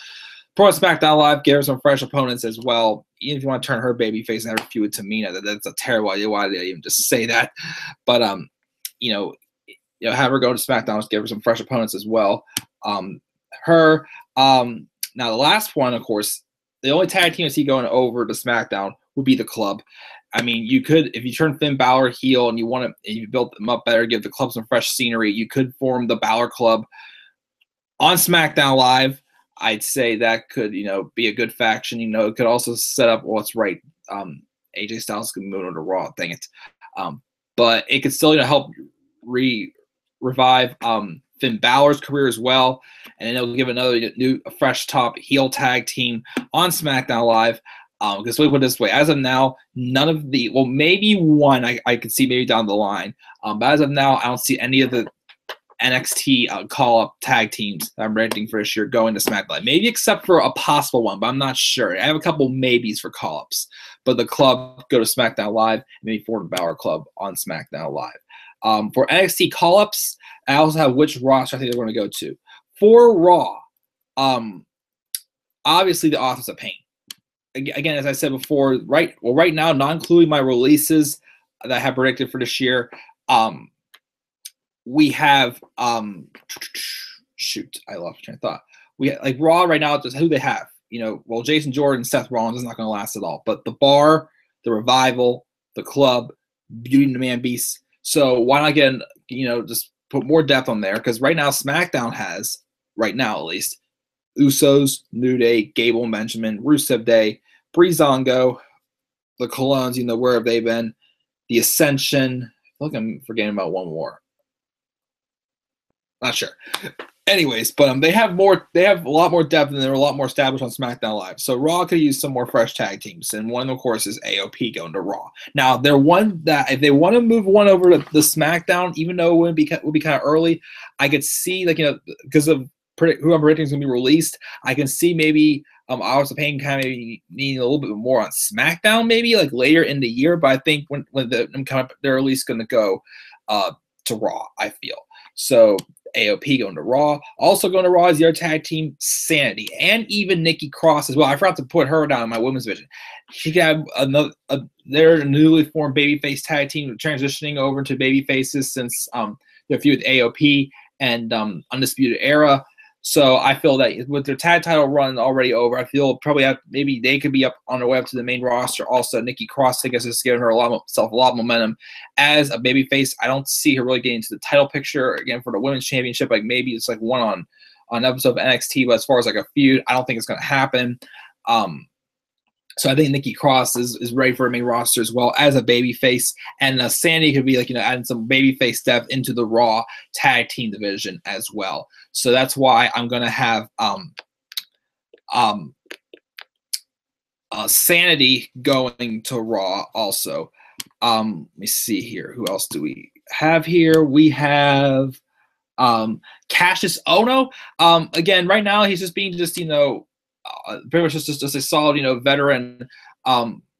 Put her on SmackDown Live. Give her some fresh opponents as well. Even if you want to turn her babyface and have her feud with Tamina, that's a terrible idea. Why did I even just say that? But have her go to SmackDown. Just give her some fresh opponents as well. Now the last one, of course, the only tag team I see going over to SmackDown would be the Club. I mean, you could, if you turn Finn Balor heel and you build them up better, give the Club some fresh scenery, you could form the Balor Club on SmackDown Live. I'd say that could, be a good faction. It could also set up. Well, it's right. AJ Styles can move on to Raw. Dang it. But it could still, help revive Finn Balor's career as well, and then it'll give another fresh top heel tag team on SmackDown Live. Because we put it this way, as of now, none of the maybe one I could see maybe down the line, but as of now, I don't see any of the NXT call-up tag teams that I'm rating for this year going to SmackDown Live. Maybe except for a possible one, but I'm not sure. I have a couple maybes for call-ups, but the Club go to SmackDown Live, and maybe for the Balor Club on SmackDown Live. For NXT call-ups, I also have which roster I think they're going to go to. For Raw, obviously the Authors of Pain. Again, as I said before, right now, not including my releases that I have predicted for this year, we have shoot, I lost train of thought. We have, like Raw right now, just who they have. Jason Jordan, Seth Rollins is not going to last at all. But the Bar, the Revival, the Club, Beauty and the Man Beast. So why not get just put more depth on there? Because right now SmackDown has, right now at least, Usos, New Day, Gable and Benjamin, Rusev Day, Breezango, the Colognes, where have they been? The Ascension. I feel like I'm forgetting about one more. Not sure. Anyways, but they have a lot more depth and they're a lot more established on SmackDown Live. So Raw could use some more fresh tag teams, and one of them, of course, is AOP going to Raw. Now, they're one that if they want to move one over to the SmackDown, even though it would be kind of early, I could see because of who I'm predicting is going to be released, I can see maybe Hours of Pain kind of maybe needing a little bit more on SmackDown, maybe like later in the year. But I think when them come up, they're at least going to go to Raw. I feel so. AOP going to Raw. Also going to Raw is your tag team Sanity, and even Nikki Cross as well. I forgot to put her down in my women's division. She got their newly formed babyface tag team transitioning over to babyfaces since their feud with AOP and Undisputed Era. So I feel that with their tag title run already over, I feel probably maybe they could be up on their way up to the main roster. Also, Nikki Cross, I guess, is giving her a lot of momentum as a babyface. I don't see her really getting to the title picture again for the women's championship. Like maybe it's like one on episode of NXT, but as far as like a feud, I don't think it's going to happen. So I think Nikki Cross is ready for a main roster as well as a babyface, and Sandy could be adding some babyface depth into the Raw tag team division as well. So that's why I'm gonna have Sanity going to Raw also. Let me see here. Who else do we have here? We have Cassius Ohno. Again, right now he's just being pretty much just a solid, veteran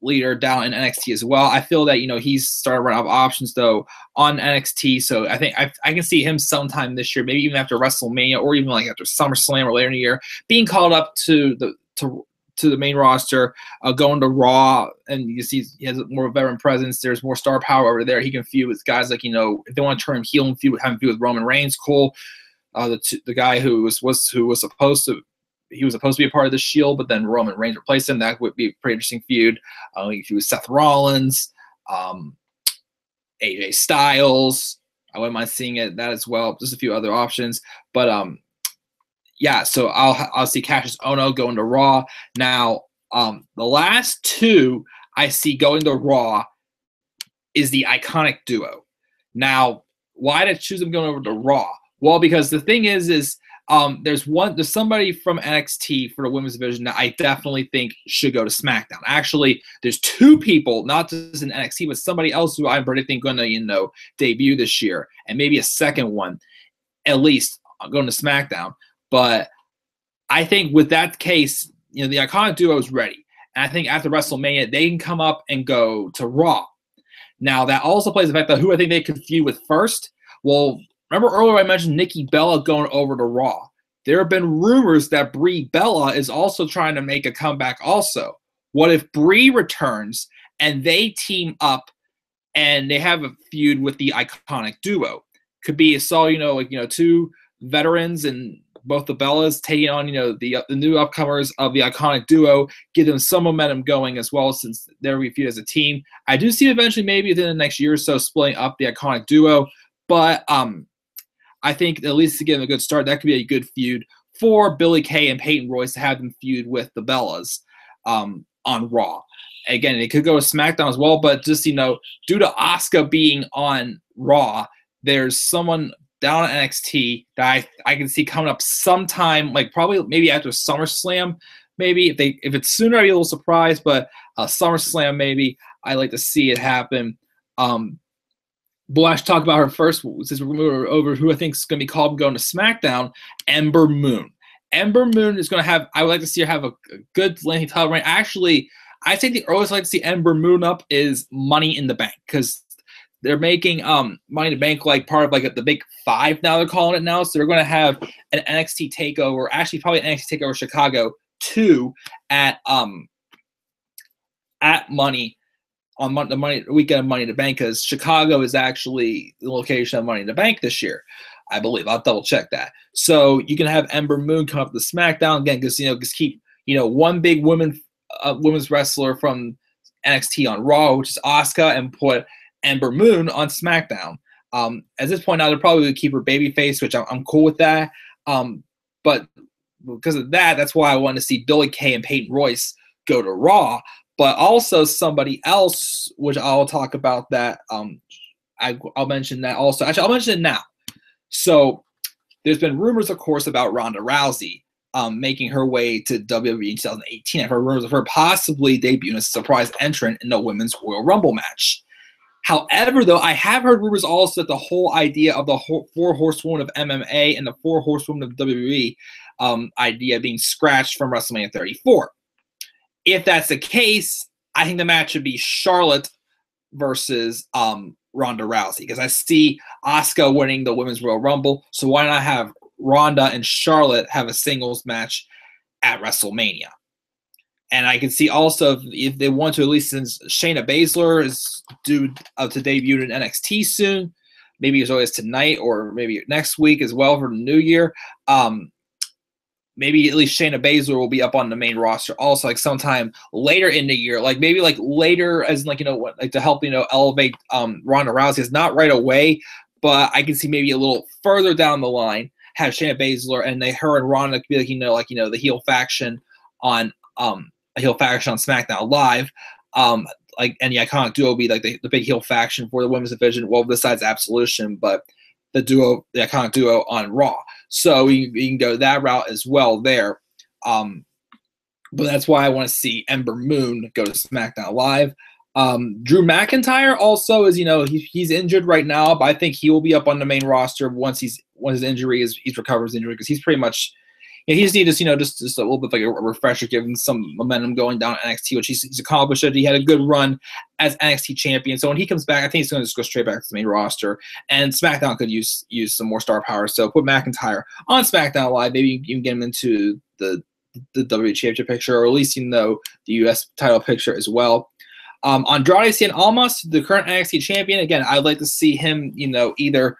leader down in NXT as well. I feel that, he's starting to run out of options though on NXT. So I think I can see him sometime this year, maybe even after WrestleMania or even after SummerSlam or later in the year, being called up to the main roster, going to Raw, and you see he has more of a veteran presence. There's more star power over there. He can feud with guys if they want to turn him heel and have him feud with Roman Reigns, cool. The guy who was supposed to he was supposed to be a part of the Shield, but then Roman Reigns replaced him. That would be a pretty interesting feud. If he was Seth Rollins, AJ Styles, I wouldn't mind seeing that as well. Just a few other options, but yeah. So I'll see Cassius Ohno going to Raw. Now, the last two I see going to Raw is the Iconic Duo. Now, why did I choose them going over to Raw? Well, because the thing is there's somebody from NXT for the women's division that I definitely think should go to SmackDown. Actually, there's two people, not just in NXT, but somebody else who I'm predicting going to, debut this year, and maybe a second one, at least, going to SmackDown. But I think with that case, the Iconic Duo is ready. And I think after WrestleMania, they can come up and go to Raw. Now, that also plays the fact that who I think they could feud with first. Well, remember earlier I mentioned Nikki Bella going over to Raw. There have been rumors that Brie Bella is also trying to make a comeback also. What if Brie returns and they team up and they have a feud with the Iconic Duo? Could be two veterans and both the Bellas taking on, the new upcomers of the Iconic Duo, give them some momentum going as well, since they're viewed as a team. I do see eventually, maybe within the next year or so, splitting up the Iconic Duo, but I think at least to give them a good start, that could be a good feud for Billie Kay and Peyton Royce to have them feud with the Bellas on Raw. Again, it could go to SmackDown as well, but just, due to Asuka being on Raw, there's someone down at NXT that I can see coming up sometime, like probably maybe after SummerSlam. Maybe if it's sooner, I'd be a little surprised, but SummerSlam maybe. I'd like to see it happen. But I should talk about her first, since we're moving over who I think is going to be called and going to SmackDown, Ember Moon. Ember Moon is going to have, I would like to see her have a good lengthy title reign. Actually, I think the earliest I'd like to see Ember Moon up is Money in the Bank, because they're making Money in the Bank like part of like the Big Five now, they're calling it now. So they're going to have an NXT TakeOver, actually probably an NXT TakeOver Chicago 2 at Money. On the weekend of Money in the Bank, because Chicago is actually the location of Money in the Bank this year, I believe. I'll double check that. So you can have Ember Moon come up to SmackDown again, because just keep one big women's wrestler from NXT on Raw, which is Asuka, and put Ember Moon on SmackDown. At this point now, they're probably going to keep her babyface, which I'm cool with that. But because of that, that's why I want to see Billie Kay and Peyton Royce go to Raw. But also somebody else, which I'll talk about that. I'll mention that also. Actually, I'll mention it now. So there's been rumors, of course, about Ronda Rousey making her way to WWE in 2018. I've heard rumors of her possibly debuting as a surprise entrant in the Women's Royal Rumble match. However, though, I have heard rumors also that the whole idea of the four horsewomen of MMA and the four horsewomen of WWE idea being scratched from WrestleMania 34. If that's the case, I think the match should be Charlotte versus Ronda Rousey, because I see Asuka winning the Women's Royal Rumble. So why not have Ronda and Charlotte have a singles match at WrestleMania? And I can see also if they want to, at least since Shayna Baszler is due to debut in NXT soon, maybe as early as tonight or maybe next week as well for the new year. Maybe at least Shayna Baszler will be up on the main roster also, like sometime later in the year, like maybe like later, as like to help elevate Ronda Rousey. It's not right away, but I can see maybe a little further down the line have Shayna Baszler and her and Ronda could be like the heel faction on SmackDown Live, and the Iconic Duo will be like the big heel faction for the women's division. Well, besides Absolution, but the Iconic Duo on Raw. So you can go that route as well there. But that's why I want to see Ember Moon go to SmackDown Live. Drew McIntyre also is, he's injured right now, but I think he will be up on the main roster once his injury he's recovered his injury, because he's pretty much, he just needs just a little bit like a refresher, give him some momentum going down at NXT, which he's accomplished. He had a good run as NXT champion. So when he comes back, I think he's going to just go straight back to the main roster. And SmackDown could use some more star power. So put McIntyre on SmackDown Live. Maybe you can get him into the WWE Championship picture, or at least the US title picture as well. Andrade Cien Almas, the current NXT champion. Again, I'd like to see him, either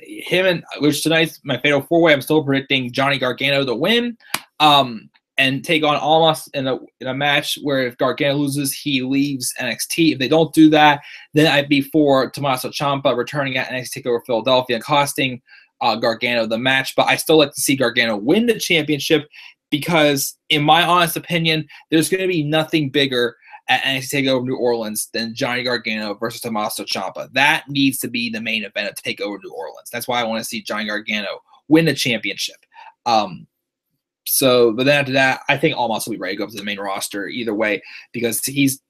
him and, which tonight's my fatal four-way, I'm still predicting Johnny Gargano to win. and take on Almas in a match where if Gargano loses, he leaves NXT. If they don't do that, then I'd be for Tommaso Ciampa returning at NXT TakeOver Philadelphia and costing Gargano the match. But I still like to see Gargano win the championship because, in my honest opinion, there's going to be nothing bigger at NXT TakeOver New Orleans than Johnny Gargano versus Tommaso Ciampa. That needs to be the main event of TakeOver New Orleans. That's why I want to see Johnny Gargano win the championship. But then after that, I think Almas will be ready to go up to the main roster either way because he's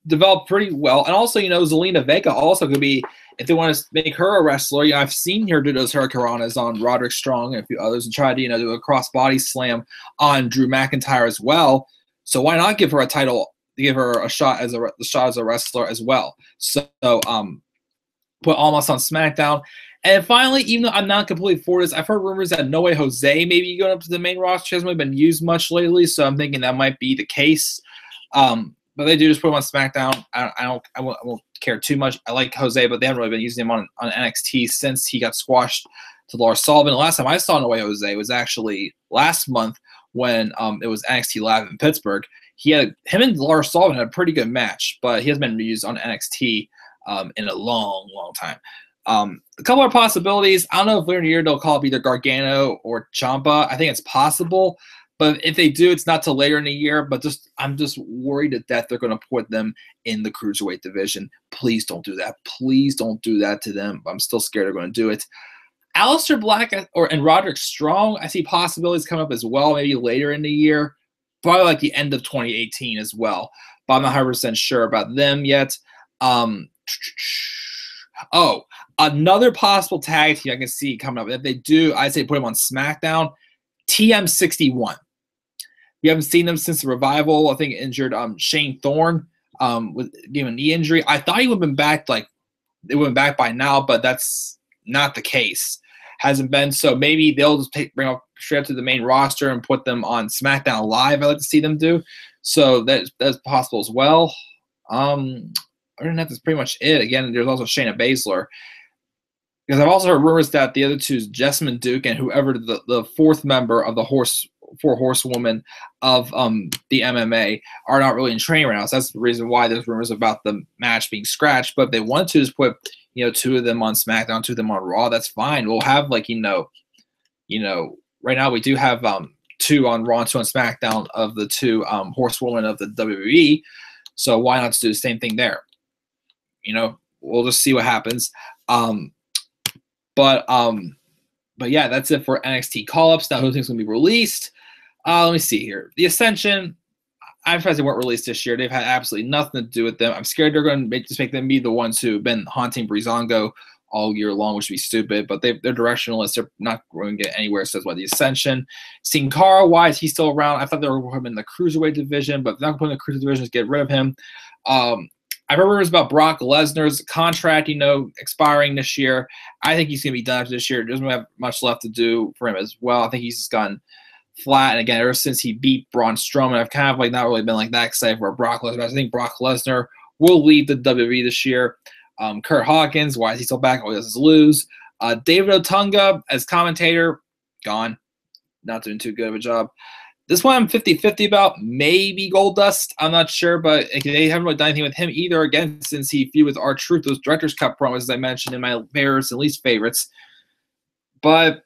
developed pretty well. And also, Zelina Vega also could be, if they want to make her a wrestler, I've seen her do those hurricanranas on Roderick Strong and a few others and try to, do a cross-body slam on Drew McIntyre as well. So why not give her a title, give her a shot as a wrestler as well? So put Almas on SmackDown. And finally, even though I'm not completely for this, I've heard rumors that No Way Jose maybe going up to the main roster. He hasn't really been used much lately, so I'm thinking that might be the case. But they do just put him on SmackDown. I won't care too much. I like Jose, but they haven't really been using him on NXT since he got squashed to Lars Sullivan. The last time I saw No Way Jose was actually last month when it was NXT Live in Pittsburgh. Him and Lars Sullivan had a pretty good match, but he hasn't been used on NXT in a long, long time. A couple of possibilities. I don't know if later in the year they'll call up either Gargano or Ciampa. I think it's possible, but if they do, it's not till later in the year. But I'm just worried that they're going to put them in the cruiserweight division. Please don't do that. Please don't do that to them. I'm still scared they're going to do it. Aleister Black and Roderick Strong, I see possibilities coming up as well, maybe later in the year, probably like the end of 2018 as well. But I'm not 100% sure about them yet. Another possible tag team I can see coming up. If they do, I'd say put them on SmackDown. TM61. We haven't seen them since the revival. I think injured Shane Thorne with giving a knee injury. I thought he would have been back, they would have been back by now, but that's not the case. Hasn't been. So maybe they'll just bring up straight up to the main roster and put them on SmackDown Live. I'd like to see them do. So that's possible as well. Other than that, that's pretty much it. Again, there's also Shayna Baszler. Because I've also heard rumors that the other two is Jessamine Duke and whoever the fourth member of the Four Horsewomen of the MMA are not really in training right now. So that's the reason why there's rumors about the match being scratched. But if they want to just put two of them on SmackDown, two of them on Raw, that's fine. We'll have right now we do have two on Raw and two on SmackDown of the two horsewomen of the WWE. So why not just do the same thing there? We'll just see what happens. But yeah, that's it for NXT call-ups. Now, who thinks going to be released? Let me see here. The Ascension, I'm surprised they weren't released this year. They've had absolutely nothing to do with them. I'm scared they're going to just make them be the ones who've been haunting Breezango all year long, which would be stupid. But they're directionalists. They're not going to get anywhere, says why the Ascension. Sin Cara, why is he still around? I thought they were going to put him in the Cruiserweight division, but if they're not going to put him in the Cruiserweight division, just get rid of him. I've heard rumors about Brock Lesnar's contract, expiring this year. I think he's going to be done after this year. Doesn't have much left to do for him as well. I think he's just gone flat. And again, ever since he beat Braun Strowman, I've kind of not really been that excited for Brock Lesnar. I think Brock Lesnar will leave the WWE this year. Kurt Hawkins, why is he still back? All he does is lose. David Otunga as commentator, gone. Not doing too good of a job. This one I'm 50-50 about. Maybe Goldust. I'm not sure, but they haven't really done anything with him either, again, since he feuded with R-Truth, those Director's Cut promos, as I mentioned, in my favorites and least favorites. But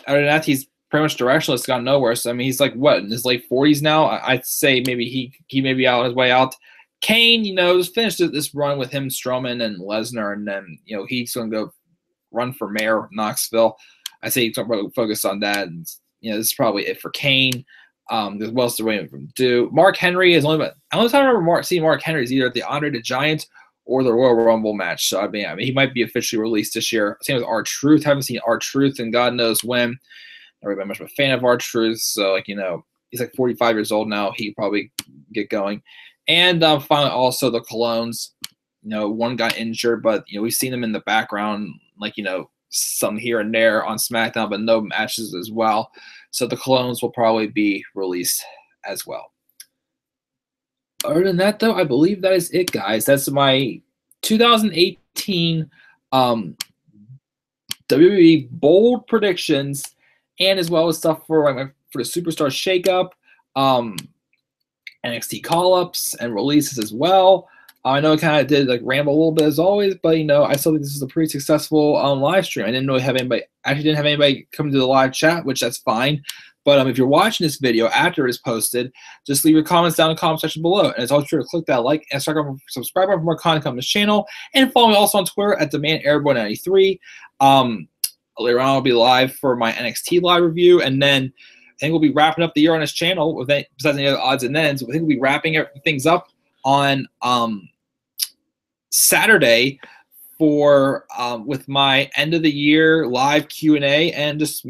other than that, he's pretty much directionless, gone nowhere. So, he's in his late 40s now? I'd say maybe he may be on his way out. Kane, just finished this run with him, Strowman, and Lesnar, and then, he's going to go run for mayor of Knoxville. I say he's going to focus on that, and this is probably it for Kane. There's what else they're waiting for him to do. Mark Henry is only. I don't remember seeing Mark Henry is either at the Andre the Giant or the Royal Rumble match. So I mean, he might be officially released this year. Same with R-Truth. Haven't seen R-Truth in God knows when. Never been much of a fan of R-Truth. So he's 45 years old now. He probably get going. And finally, also the Colognes. One got injured, but we've seen them in the background, some here and there on SmackDown, but no matches as well. So the Colognes will probably be released as well. Other than that, though, I believe that is it, guys. That's my 2018 WWE bold predictions and as well as stuff for for the Superstar Shakeup, NXT call-ups and releases as well. I know I kind of did like ramble a little bit as always, but I still think this is a pretty successful live stream. I didn't really have anybody, actually didn't have anybody come to the live chat, which that's fine. But if you're watching this video after it is posted, just leave your comments down in the comment section below. And it's always sure to click that like and subscribe for more content on this channel. And follow me also on Twitter at DemandAirborne93. Later on, I'll be live for my NXT live review. And then I think we'll be wrapping up the year on this channel, with besides any other odds and ends. I think we'll be wrapping things up on Saturday for with my end of the year live Q&A and just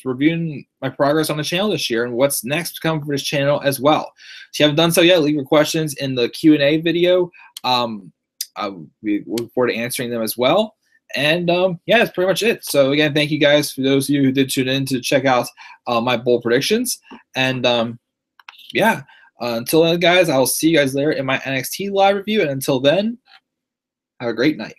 reviewing my progress on the channel this year and what's next to come for this channel as well. If you haven't done so yet, leave your questions in the Q&A video. I'll be looking forward to answering them as well. And yeah, that's pretty much it. So again, thank you guys for those of you who did tune in to check out my bold predictions. And yeah, until then, guys, I will see you guys later in my NXT live review. And until then, have a great night.